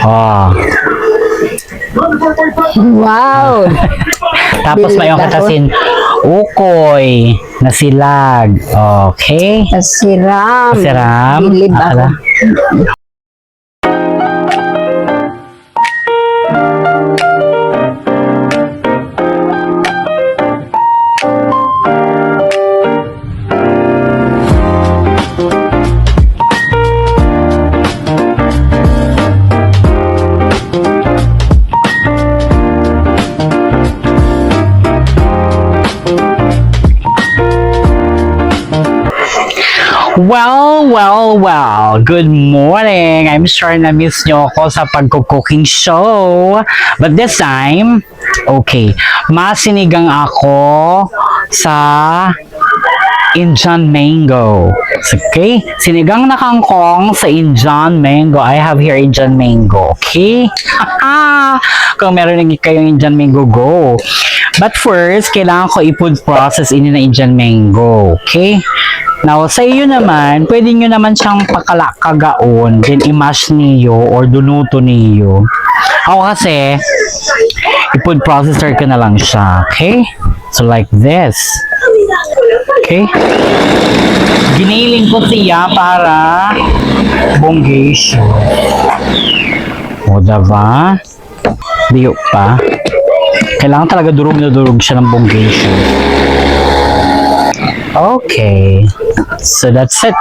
Oh. Wow! Tapos may yung katasin ukoy na silag. Okay. Kasiram. Kasiram. Bilib ako. Well. Good morning. I'm sure na miss nyo ako sa pagko-cooking show. But this time, okay, masinigang ako sa Indian mango. Okay? Sinigang na kangkong sa Indian mango. I have here Indian mango. Okay? Kung meron lang kayong Indian mango, go. But first, kailangan ko i-food process ini na Indian mango. Okay? Now, sa iyo naman, pwede nyo naman siyang pakalakagaon, then i-mash niyo or dunuto niyo. Ako kasi, i-food processor ko na lang siya. Okay? So, like this. Okay? Giniling ko siya para bonggesyo. O, diba? Diyo pa. Kailangan talaga durog na durog siya ng bonggesyo. Okay. So that's it.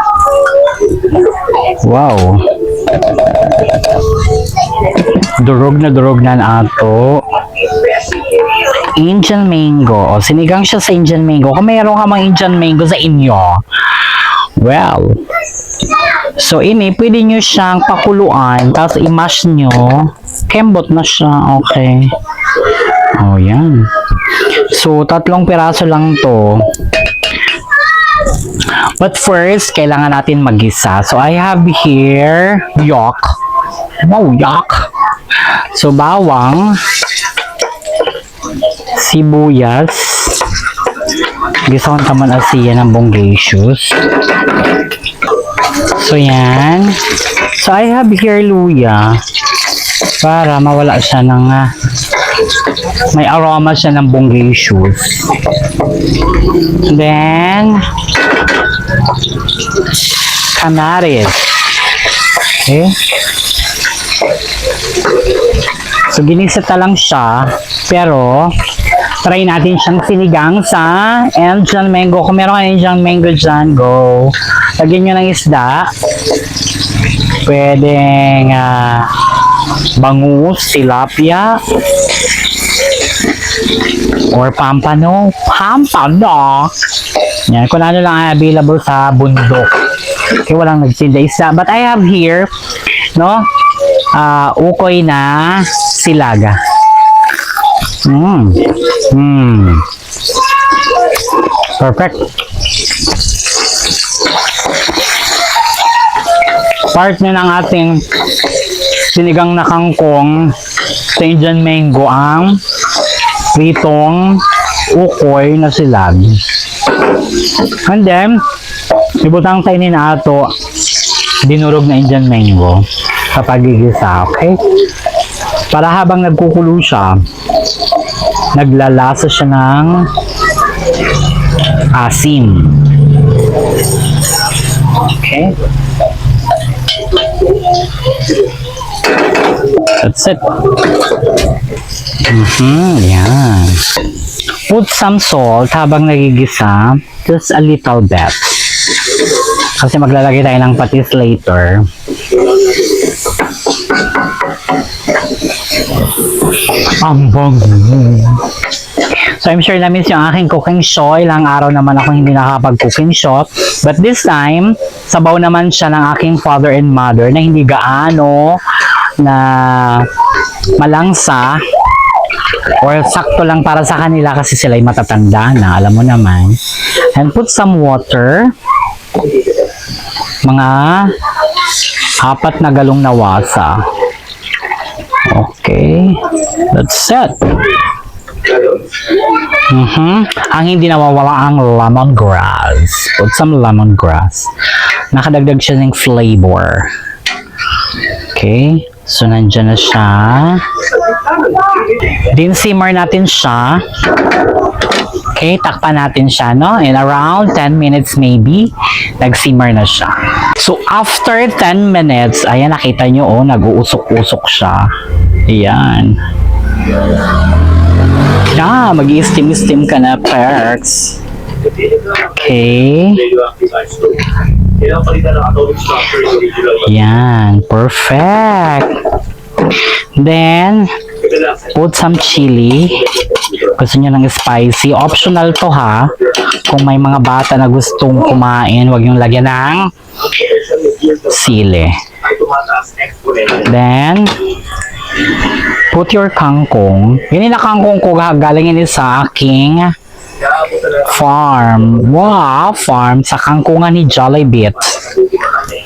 Wow. Durog na ato. Indian mango. O, sinigang siya sa Indian mango. Kung mayroon ka mga Indian mango sa inyo, well, so ini, pwede nyo siyang pakuluan, tapos i-mash nyo. Kembot na siya. Okay. O, yan. So, 3 piraso lang to. But first, kailangan natin magisa. So, I have here yolk. Wow, yolk. So, bawang, sibuyas, gisawang taman asiya ng bonggacious. So, yan. So, I have here luya para mawala siya ng may aroma siya ng bonggacious. Then, kamaris. Okay? So, ginisita lang siya, pero try natin siyang sinigang sa Indian mango. Kung meron kayo Indian mango dyan, go. Lagyan nyo ng isda. Pwedeng bangus, tilapia, or pampano. Yan, kung ano lang available sa bundok. Okay, walang nagtinda isa. But I have here, no, ukoy na silaga. Perfect. Part na ng ating sinigang na kangkong sa Indian mango ang pritong ukoy na silag. And then, ibutang tayo ni na ato dinurog na Indian mango sa pagigisa, okay? Para habang nagkukulo siya, naglalasa siya ng asin. Okay? That's it. Yan. Put some salt habang nagigisa. Just a little bit. Kasi maglalagay tayo ng patis later. Ang bango. So I'm sure na-miss yung aking cooking show. Ilang araw naman ako hindi nakapag-cooking show. But this time, sabaw naman siya ng aking father and mother na hindi gaano na malangsa or sakto lang para sa kanila kasi sila ay matatanda na, alam mo naman. And put some water. Mga 4 na galong na wasa. Okay. That's it. Ang hindi nawawala ang lemongrass. Put some lemongrass. Nakadagdag siya ng flavor. Okay. So, nandyan na siya. Din simmer natin siya. Okay, takpan natin siya, no? In around 10 minutes maybe, nag-simmer na siya. So, after 10 minutes, ayan, nakita nyo, oh, nag-uusok-usok siya. Ayan. Yeah, mag-i-steam-steam ka na, Perks. Okay. Yan, perfect. Then, put some chili. Gusto nyo ng spicy. Optional to ha. Kung may mga bata na gustong kumain, huwag yung lagyan ng sili. Then, put your kangkong. Yun na kangkong ko galing yun sa aking farm. Wow, farm sa kangkungan ni Jollibit.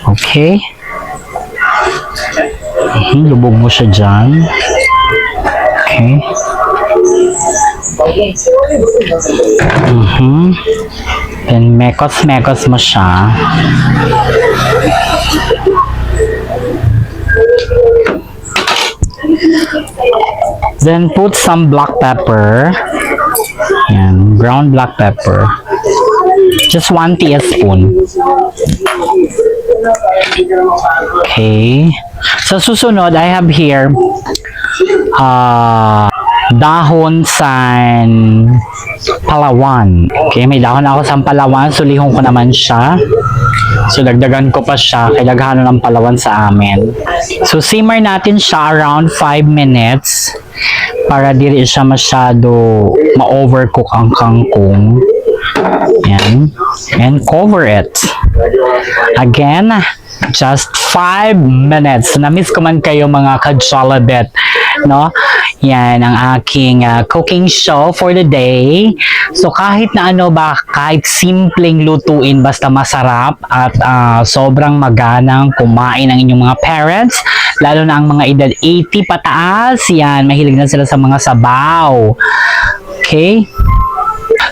Okay. Lubog mo siya dyan. Okay. Then, mekos-mekos mo siya. Then, put some black pepper. Yan, ground black pepper. Just 1 teaspoon. Okay. Sa susunod, I have here dahon san palawan. Okay, may dahon ako sa palawan. Sulihon ko naman siya. So, dagdagan ko pa siya. Kailangan ng palawan sa amin. So, simmer natin siya around 5 minutes para dili siya masyado ma-overcook ang kangkong. Yan. And cover it. Again, just 5 minutes. Na-miss ko man kayo mga ka-Jollibit, no? Yan ang aking cooking show for the day. So kahit na ano ba, kahit simpleng lutuin, basta masarap at sobrang maganang kumain ang inyong mga parents, lalo na ang mga edad 80 pataas, yan, mahilig na sila sa mga sabaw. Okay?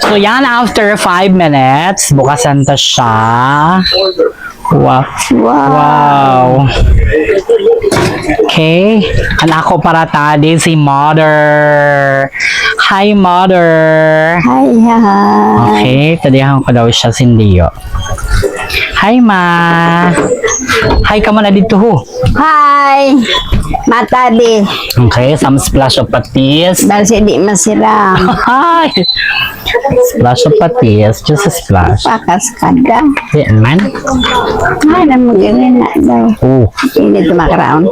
So yan, after 5 minutes, bukasan ta siya. Wow. Wow. Okay. Anak ko para tadi si Mother. Hi, Mother. Hi, hi. Okay. Tadihan ko daw siya sindiyo. Hi, Ma. Hi ka muna dito, ho. Hi. Matadi. Okay. Some splash of patis. Dahil di masiram. Hi. Splash of patis. Just a splash. Pakas kada. Di man. Ano mo ganyan na daw. Oh. Hindi tumakaraon.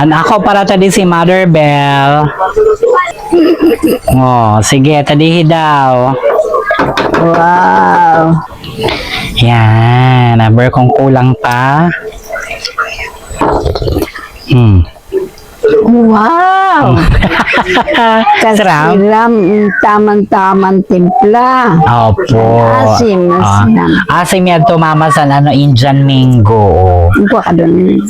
Anak ko para tadi si Mother Bell. Oh, sige, tadihi daw. Wow. Yan, number kung kulang pa. Wow. Sarap. Kasiram, tamang-tamang timpla. Opo. Asim, asim. Asim yan to, mama, sa Indian mango. Ang ka doon.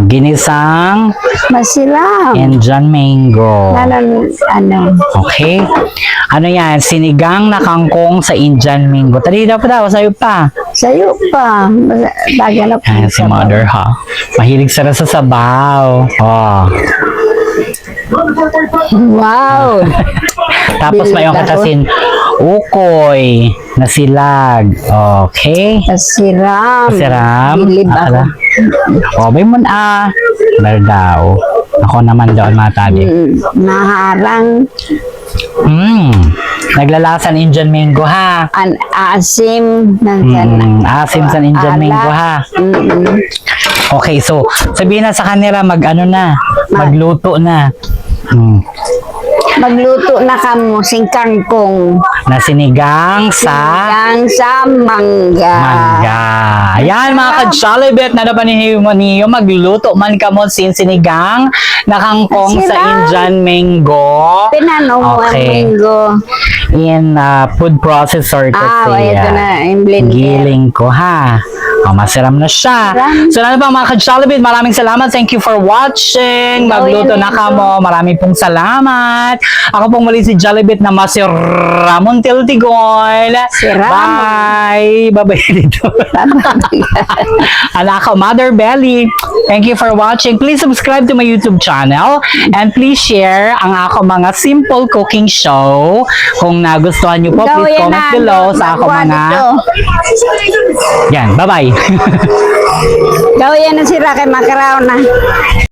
Ginisang Masiram. Indian mango. Lalo, ano. Okay. Ano yan? Sinigang na kangkong sa Indian mango. Tadi daw pa daw, sa'yo pa. Sa'yo pa. Bagyan ako. Ayan si Mother, ha. Mahilig sila sa sabaw. Oh. Wow. Tapos may yung katasin ukoy na silag. Okay. Kasiram. Siram. Bilib ako. O, may mun Bar daw. Ako naman daw matabi. Naharang. Naglalasan Indian mango, ha. An asim. Asim sa Indian mango, ha. Okay, so sabihin na sa kanila magluto na. Magluto na kamo sing kangkong. Na sinigang sa Sinigang sa mangga. mangga. Ayan mga ka-Jollibit, na niyo magluto man kamo sinigang na kangkong sa Indian mango. Pinano mo ang Okay. manggo. In food processor kasi. Ito na, in blender. Giling ko, ha. Masiram na siya. So, ano pa mga ka-Jollibit, maraming salamat. Thank you for watching. Magluto na kamo. Maraming pong salamat. Ako pong muli si Jollibit na si Ramon Tiltigon. Si Ramon. Bye! Bye-bye dito. Anak ko, Mother Belly. Thank you for watching. Please subscribe to my YouTube channel and please share ang ako mga simple cooking show. Kung nagustuhan nyo po, please comment below sa ako mga... Yan, bye-bye. Daw yan na sila kay Makaraw na.